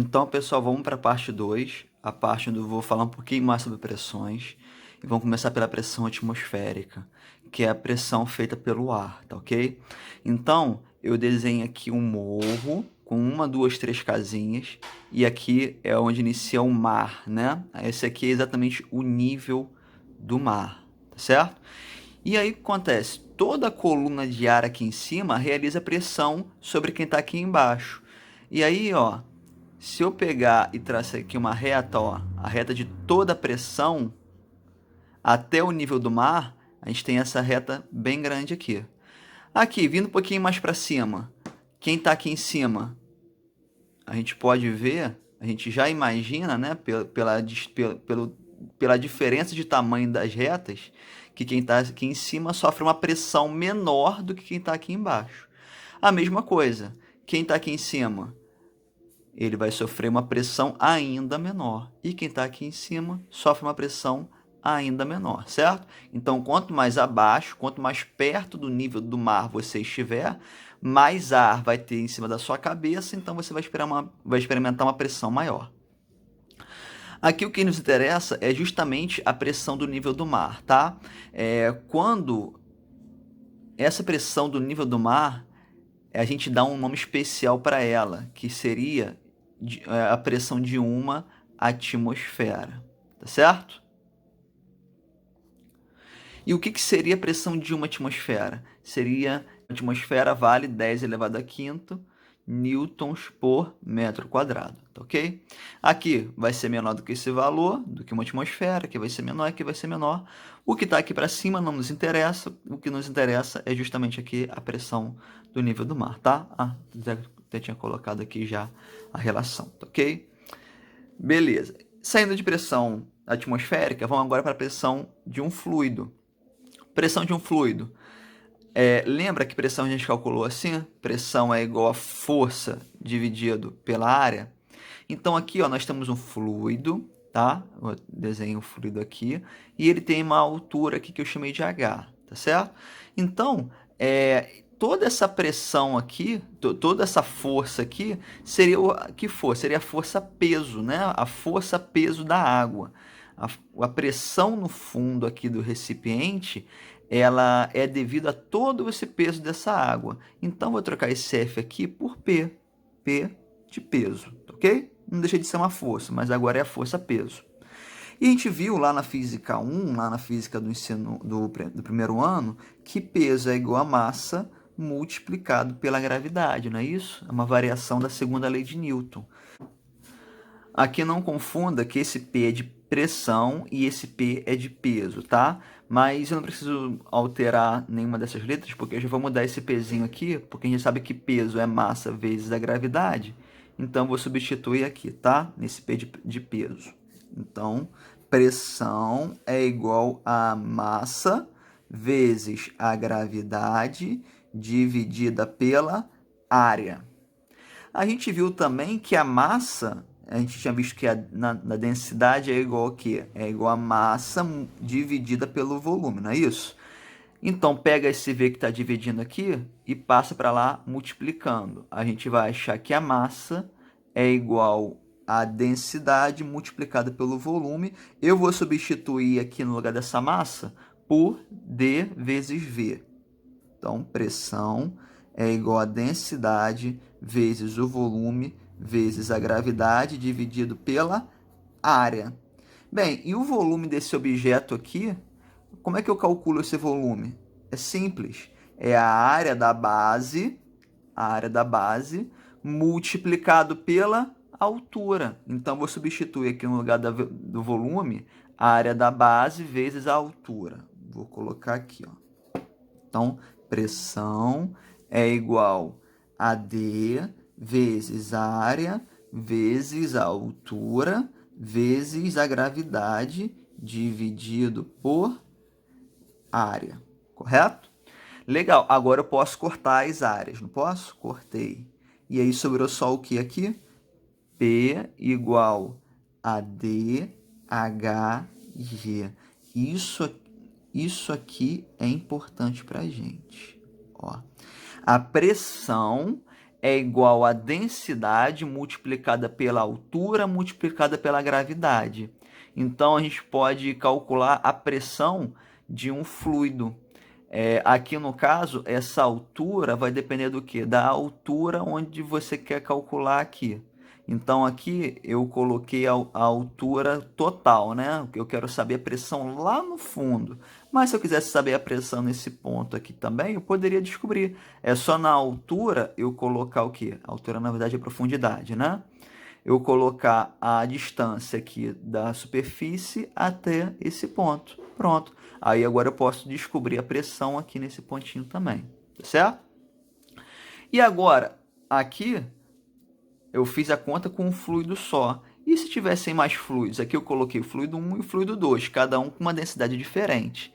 Então, pessoal, vamos para a parte 2, a parte onde eu vou falar um pouquinho mais sobre pressões. E vamos começar pela pressão atmosférica, que é a pressão feita pelo ar, tá ok? Então, eu desenho aqui um morro com uma, duas, três casinhas. E aqui é onde inicia o mar, né? Esse aqui é exatamente o nível do mar, tá certo? E aí o que acontece? Toda a coluna de ar aqui em cima realiza pressão sobre quem está aqui embaixo. E aí, ó, se eu pegar e traçar aqui uma reta, ó, a reta de toda a pressão até o nível do mar, a gente tem essa reta bem grande aqui. Aqui, vindo um pouquinho mais para cima, quem está aqui em cima, a gente pode ver, a gente já imagina, né, pela diferença de tamanho das retas, que quem está aqui em cima sofre uma pressão menor do que quem está aqui embaixo. A mesma coisa, quem está aqui em cima, ele vai sofrer uma pressão ainda menor. E quem está aqui em cima sofre uma pressão ainda menor, certo? Então, quanto mais abaixo, quanto mais perto do nível do mar você estiver, mais ar vai ter em cima da sua cabeça, então você vai experimentar uma pressão maior. Aqui o que nos interessa é justamente a pressão do nível do mar, tá? Quando essa pressão do nível do mar, a gente dá um nome especial para ela, que seria a pressão de uma atmosfera, tá certo? E o que seria a pressão de uma atmosfera? Seria, a atmosfera vale 10 elevado a quinto newtons por metro quadrado, tá ok? Aqui vai ser menor do que esse valor, do que uma atmosfera, aqui vai ser menor, aqui vai ser menor. O que está aqui para cima não nos interessa, o que nos interessa é justamente aqui a pressão do nível do mar, tá? Até tinha colocado aqui já a relação, tá ok? Beleza. Saindo de pressão atmosférica, vamos agora para a pressão de um fluido. Pressão de um fluido. Lembra que pressão a gente calculou assim? Pressão é igual a força dividido pela área. Então aqui, ó, nós temos um fluido, tá? Eu desenho o fluido aqui. E ele tem uma altura aqui que eu chamei de H, tá certo? Então, toda essa pressão aqui, toda essa força aqui, seria seria a força-peso, né? A força-peso da água. A pressão no fundo aqui do recipiente, ela é devido a todo esse peso dessa água. Então, vou trocar esse F aqui por P. P de peso, ok? Não deixa de ser uma força, mas agora é a força-peso. E a gente viu lá na física 1, lá na física do ensino do primeiro ano, que peso é igual a massa multiplicado pela gravidade, não é isso? É uma variação da segunda lei de Newton. Aqui não confunda que esse P é de pressão e esse P é de peso, tá? Mas eu não preciso alterar nenhuma dessas letras, porque eu já vou mudar esse Pzinho aqui, porque a gente sabe que peso é massa vezes a gravidade. Então, vou substituir aqui, tá? Nesse P de peso. Então, pressão é igual a massa vezes a gravidade dividida pela área. A gente viu também que a massa, a gente tinha visto que na densidade é igual a quê? É igual a massa dividida pelo volume, não é isso? Então, pega esse V que está dividindo aqui e passa para lá multiplicando. A gente vai achar que a massa é igual a densidade multiplicada pelo volume. Eu vou substituir aqui no lugar dessa massa por D vezes V. Então, pressão é igual a densidade vezes o volume vezes a gravidade dividido pela área. Bem, e o volume desse objeto aqui, como é que eu calculo esse volume? É simples, é a área da base multiplicado pela altura. Então, vou substituir aqui no lugar do volume, a área da base vezes a altura. Vou colocar aqui, ó. Então, pressão é igual a D vezes a área vezes a altura vezes a gravidade dividido por área, correto? Legal, agora eu posso cortar as áreas, não posso? Cortei. E aí sobrou só o que aqui? P igual a DHG. Isso aqui é importante para a gente. Ó, a pressão é igual a densidade multiplicada pela altura multiplicada pela gravidade. Então, a gente pode calcular a pressão de um fluido. Aqui no caso, essa altura vai depender do quê? Da altura onde você quer calcular aqui. Então, aqui eu coloquei a altura total, né? Eu quero saber a pressão lá no fundo. Mas se eu quisesse saber a pressão nesse ponto aqui também, eu poderia descobrir. É só na altura eu colocar o quê? A altura, na verdade, é a profundidade, né? Eu colocar a distância aqui da superfície até esse ponto. Pronto. Aí agora eu posso descobrir a pressão aqui nesse pontinho também, tá certo? E agora, aqui eu fiz a conta com um fluido só. E se tivessem mais fluidos? Aqui eu coloquei o fluido 1 e o fluido 2, cada um com uma densidade diferente.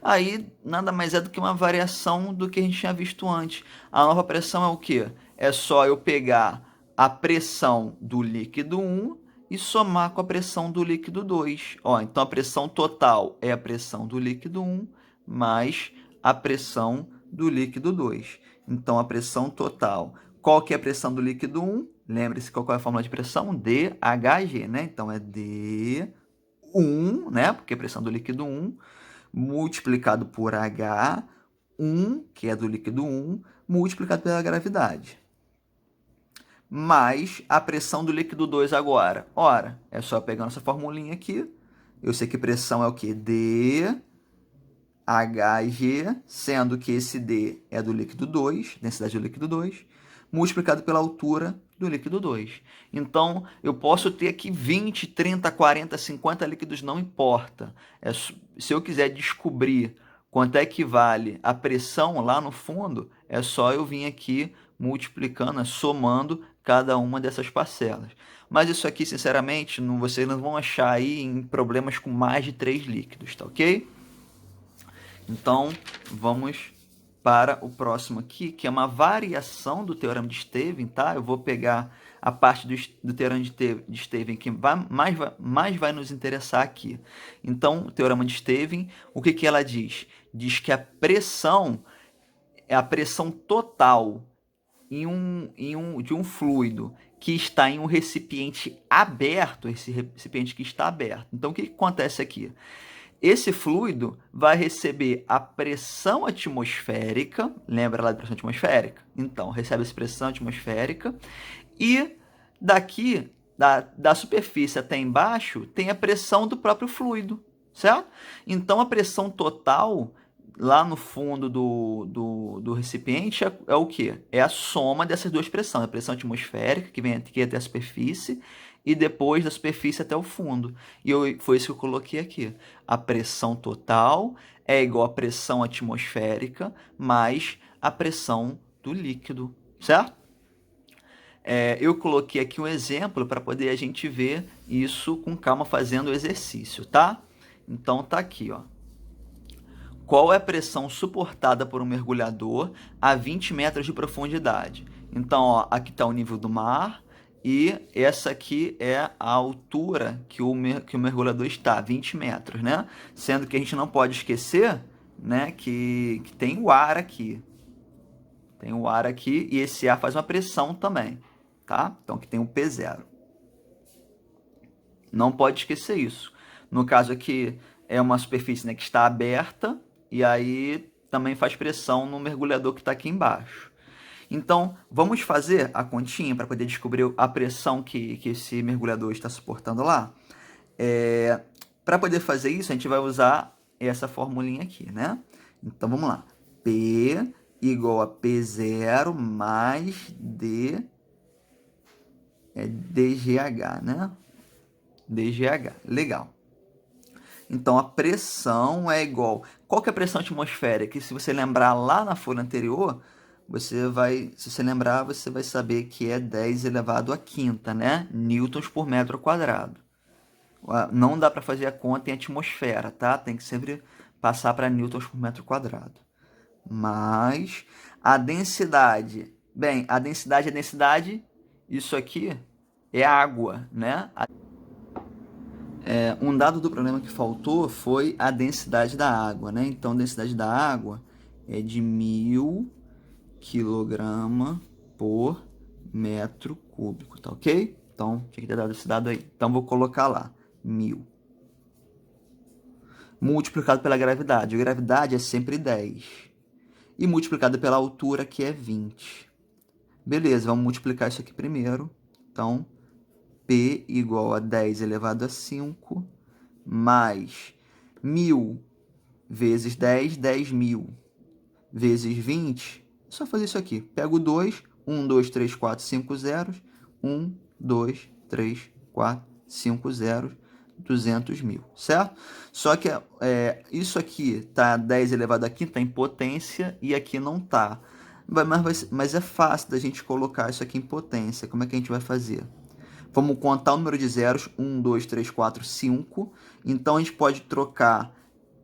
Aí, nada mais é do que uma variação do que a gente tinha visto antes. A nova pressão é o quê? É só eu pegar a pressão do líquido 1 e somar com a pressão do líquido 2. Então, a pressão total é a pressão do líquido 1 mais a pressão do líquido 2. Então, a pressão total. Qual que é a pressão do líquido 1? Lembre-se qual é a fórmula de pressão? DHG, né? Então, é D1, né? Porque é a pressão do líquido 1, multiplicado por H1, que é do líquido 1, multiplicado pela gravidade. Mais a pressão do líquido 2 agora. Ora, é só pegar nossa formulinha aqui. Eu sei que pressão é o quê? DHG, sendo que esse D é do líquido 2, densidade do líquido 2, multiplicado pela altura do líquido 2. Então, eu posso ter aqui 20, 30, 40, 50 líquidos, não importa. Se eu quiser descobrir quanto é que vale a pressão lá no fundo, é só eu vir aqui multiplicando, somando cada uma dessas parcelas. Mas isso aqui, sinceramente, vocês não vão achar aí em problemas com mais de 3 líquidos, tá ok? Então, vamos para o próximo aqui, que é uma variação do Teorema de Stevens, tá? Eu vou pegar a parte do Teorema de Stevens que mais vai nos interessar aqui. Então, o Teorema de Stevens, o que ela diz? Diz que a pressão é a pressão total de um fluido que está em um recipiente aberto, esse recipiente que está aberto. Então, o que acontece aqui? Esse fluido vai receber a pressão atmosférica, lembra lá da pressão atmosférica? Então, recebe essa pressão atmosférica e daqui, da superfície até embaixo, tem a pressão do próprio fluido, certo? Então, a pressão total lá no fundo do recipiente é o quê? É a soma dessas duas pressões, a pressão atmosférica, que vem aqui até a superfície, e depois da superfície até o fundo. E foi isso que eu coloquei aqui. A pressão total é igual à pressão atmosférica mais a pressão do líquido, certo? Eu coloquei aqui um exemplo para poder a gente ver isso com calma fazendo o exercício, tá? Então, tá aqui, ó. Qual é a pressão suportada por um mergulhador a 20 metros de profundidade? Então, ó, aqui está o nível do mar e essa aqui é a altura que o mergulhador está, 20 metros, né? Sendo que a gente não pode esquecer, né, que tem o ar aqui. Tem o ar aqui e esse ar faz uma pressão também, tá? Então, aqui tem o P0. Não pode esquecer isso. No caso aqui, é uma superfície, né, que está aberta e aí também faz pressão no mergulhador que está aqui embaixo. Então, vamos fazer a continha para poder descobrir a pressão que esse mergulhador está suportando lá? Para poder fazer isso, a gente vai usar essa formulinha aqui, né? Então, vamos lá. P igual a P0 mais DGH, né? DGH, legal. Então, a pressão é igual... Qual que é a pressão atmosférica? Que se você lembrar lá na folha anterior, se você lembrar, você vai saber que é 10 elevado à quinta, né? Newtons por metro quadrado. Não dá para fazer a conta em atmosfera, tá? Tem que sempre passar para newtons por metro quadrado. Mas a densidade... Bem, a densidade, isso aqui é água, né? Um dado do problema que faltou foi a densidade da água, né? Então, a densidade da água é de 1000 kg por metro cúbico, tá ok? Então, tinha que ter dado esse dado aí. Então, vou colocar lá, 1000. Multiplicado pela gravidade. A gravidade é sempre 10. E multiplicado pela altura, que é 20. Beleza, vamos multiplicar isso aqui primeiro. Então, P igual a 10 elevado a 5, mais 1000 vezes 10, 10.000, vezes 20. É só fazer isso aqui. Pego 2, 1, 2, 3, 4, 5 zeros. 1, 2, 3, 4, 5 zeros. 200.000, certo? Só que isso aqui tá 10 elevado a 5, está em potência, e aqui não tá. Mas é fácil da gente colocar isso aqui em potência. Como é que a gente vai fazer? Vamos contar o número de zeros, 1, 2, 3, 4, 5. Então, a gente pode trocar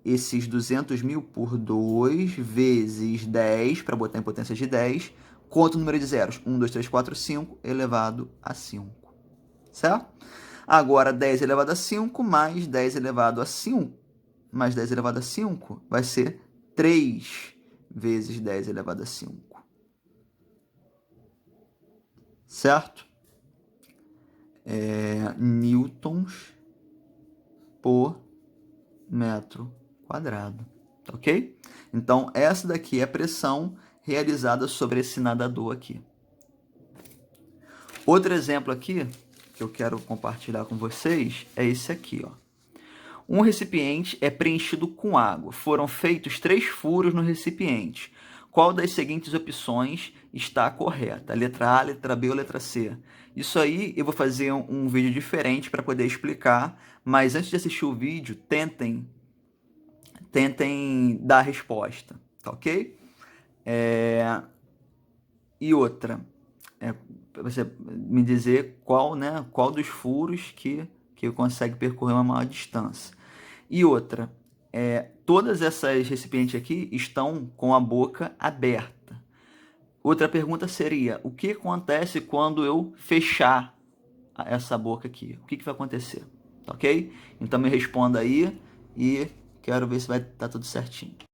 esses 200.000 por 2 vezes 10, para botar em potência de 10. Conta o número de zeros, 1, 2, 3, 4, 5, elevado a 5. Certo? Agora, 10 elevado a 5 mais 10 elevado a 5, mais 10 elevado a 5, vai ser 3 vezes 10 elevado a 5. Certo? Newtons por metro quadrado, ok? Então, essa daqui é a pressão realizada sobre esse nadador aqui. Outro exemplo aqui, que eu quero compartilhar com vocês, é esse aqui, ó. Um recipiente é preenchido com água. Foram feitos 3 furos no recipiente. Qual das seguintes opções está correta? Letra A, letra B ou letra C? Isso aí eu vou fazer um vídeo diferente para poder explicar, mas antes de assistir o vídeo, tentem dar a resposta, tá ok? E outra, você me dizer qual dos furos que consegue percorrer uma maior distância. E outra, todas essas recipientes aqui estão com a boca aberta. Outra pergunta seria, o que acontece quando eu fechar essa boca aqui? O que vai acontecer? Tá ok? Então me responda aí e quero ver se vai estar tudo certinho.